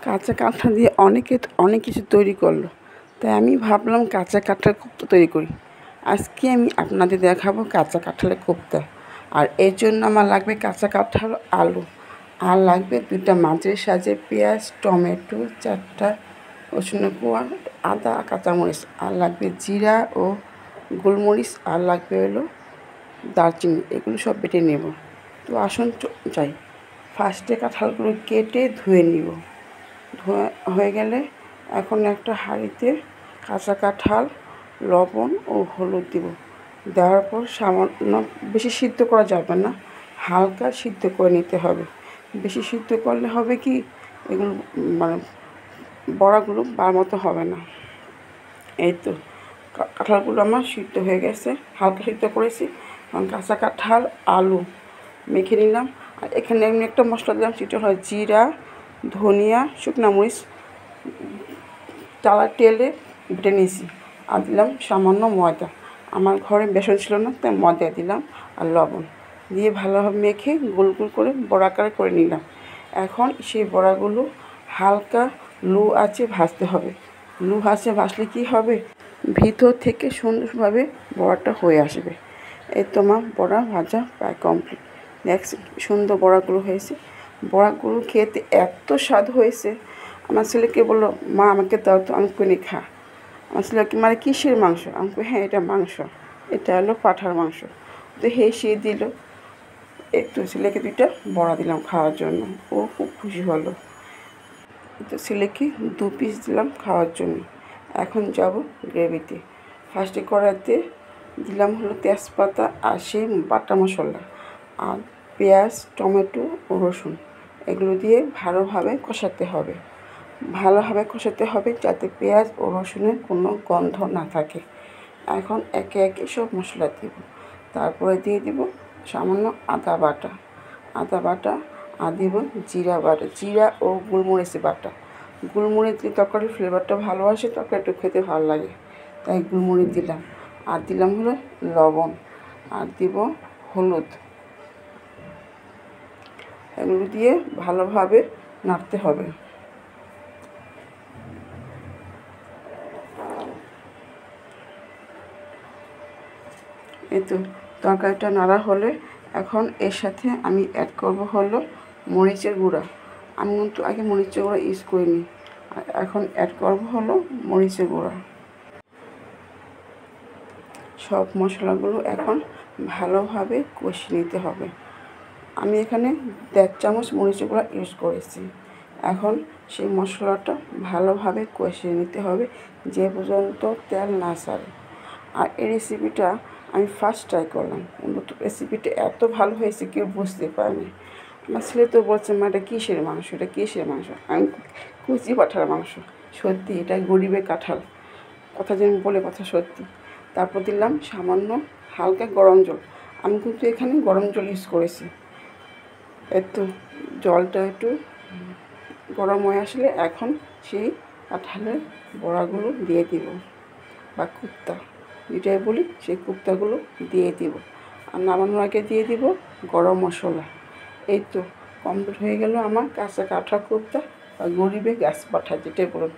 কাঁচা কাঁঠাল দিয়ে অনেক কিছু তৈরি করলো, তাই আমি ভাবলাম কাঁচা কাঁঠালের কোপ্তা তৈরি করি। আজকে আমি আপনাদের দেখাবো কাঁচা কাঁঠালের কোপ্তা। আর এর জন্য আমার লাগবে কাঁচা কাঁঠাল, আলু, আর লাগবে 2টা মাঝারি সাইজের পেঁয়াজ, টমেটো, 4টা রসুনের কোয়া, আদা, কাঁচামরিচ, আর লাগবে জিরা ও গোলমরিচ, আর লাগবে হলো দারচিনি। এগুলো সব বেটে নেব। তো আসুন যাই। ফার্স্টে কাঁঠালগুলো কেটে ধুয়ে নিব। ধোয়া হয়ে গেলে এখন একটা হাঁড়িতে কাঁচা কাঁঠাল, লবণ ও হলুদ দিব। দেওয়ার পর সামান্য, বেশি সিদ্ধ করা যাবে না, হালকা সিদ্ধ করে নিতে হবে। বেশি সিদ্ধ করলে হবে কি, এগুলো মানে বড়াগুলো বার মতো হবে না। এই তো কাঁঠালগুলো আমার সিদ্ধ হয়ে গেছে, হালকা সিদ্ধ করেছি। কারণ কাঁচা কাঁঠাল, আলু মেখে নিলাম। আর এখানে আমি একটা মশলা দিলাম, সেটা হয় জিরা, ধনিয়া, শুকনো মরিচ চালা তেলে বেটে নিয়েছি। আর দিলাম সামান্য ময়দা। আমার ঘরে বেসন ছিল না, তাই ময়দা দিলাম আর লবণ দিয়ে ভালোভাবে মেখে গোল গোল করে বড়া আকারে করে নিলাম। এখন সেই বড়াগুলো হালকা লো আঁচে ভাজতে হবে। লো আঁচে ভাজলে কী হবে, ভিতর থেকে সুন্দরভাবে বড়াটা হয়ে আসবে। এই তোমার বড়া ভাজা প্রায় কমপ্লিট। নেক্সট সুন্দর বড়াগুলো হয়েছে। বড়াগুলো খেতে এত স্বাদ হয়েছে, আমার ছেলেকে বললো, মা আমাকে দাও তো, আমি কিনে খা। আমার ছেলেকে, মানে কিসের মাংস? আমি হ্যাঁ, এটা মাংস, এটা হলো পাঁঠার মাংস। তো সে দিল। একটু ছেলেকে 2টা বড়া দিলাম খাওয়ার জন্য, ও খুব খুশি হলো। তো ছেলেকে 2 পিস দিলাম খাওয়ার জন্য। এখন যাব গ্রেভিতে। ফার্স্টে কড়াইতে দিলাম হলো তেজপাতা আর সেই বাটা মশলা, আর পেঁয়াজ, টমেটো ও রসুন, এগুলো দিয়ে ভালোভাবে কষাতে হবে। ভালোভাবে কষাতে হবে যাতে পেঁয়াজ ও রসুনের কোনো গন্ধ না থাকে। এখন একে একে সব মশলা দেব। তারপরে দিয়ে দেব সামান্য আদা বাটা, আর দেব জিরা বাটা, জিরা ও গোলমরিচ বাটা। গোলমরিচ দিয়ে তরকারির ফ্লেভারটা ভালো আসে, তরকারি একটু খেতে ভালো লাগে, তাই গোলমরিচ দিলাম। আর দিলাম হলো লবণ, আর দিব হলুদ। এগুলো দিয়ে ভালোভাবে নাড়তে হবে। এই তো তরকারিটা নাড়া হলে এখন এর সাথে আমি অ্যাড করব হলো মরিচের গুঁড়া। আমি কিন্তু আগে মরিচের গুঁড়া ইউজ করিনি, আর এখন অ্যাড করব হলো মরিচের গুঁড়া। সব মশলাগুলো এখন ভালোভাবে কষিয়ে নিতে হবে। আমি এখানে 1.5 চামচ মরিচের গুঁড়া ইউজ করেছি। এখন সেই মশলাটা ভালোভাবে কষিয়ে নিতে হবে যে পর্যন্ত তেল না ছাড়ে। আর এই রেসিপিটা আমি ফার্স্ট ট্রাই করলাম, কিন্তু রেসিপিটা এত ভালো হয়েছে কেউ বুঝতে পারেনি। আমার ছেলে তো বলছে, মা এটা কিসের মাংস, এটা কিসের মাংস? আমি কুচি পাঁঠার মাংস। সত্যি এটা গরিবের কাঁঠাল, কথা যেন বলে কথা সত্যি। তারপর দিলাম সামান্য হালকা গরম জল। আমি কিন্তু এখানে গরম জল ইউজ করেছি। একটু জলটা একটু গরম হয়ে আসলে এখন সেই কাঁঠালের বড়াগুলো দিয়ে দিব, বা কুপ্তা যেটাই বলি, সেই কুপ্তাগুলো দিয়ে দিব। আর নামানোর আগে দিয়ে দিব গরম মশলা। এই তো কমপ্লিট হয়ে গেল আমার কাঁচা কাঁঠাল কোপ্তা, বা গরিবে গাছ পাঠা যেটাই বলুন।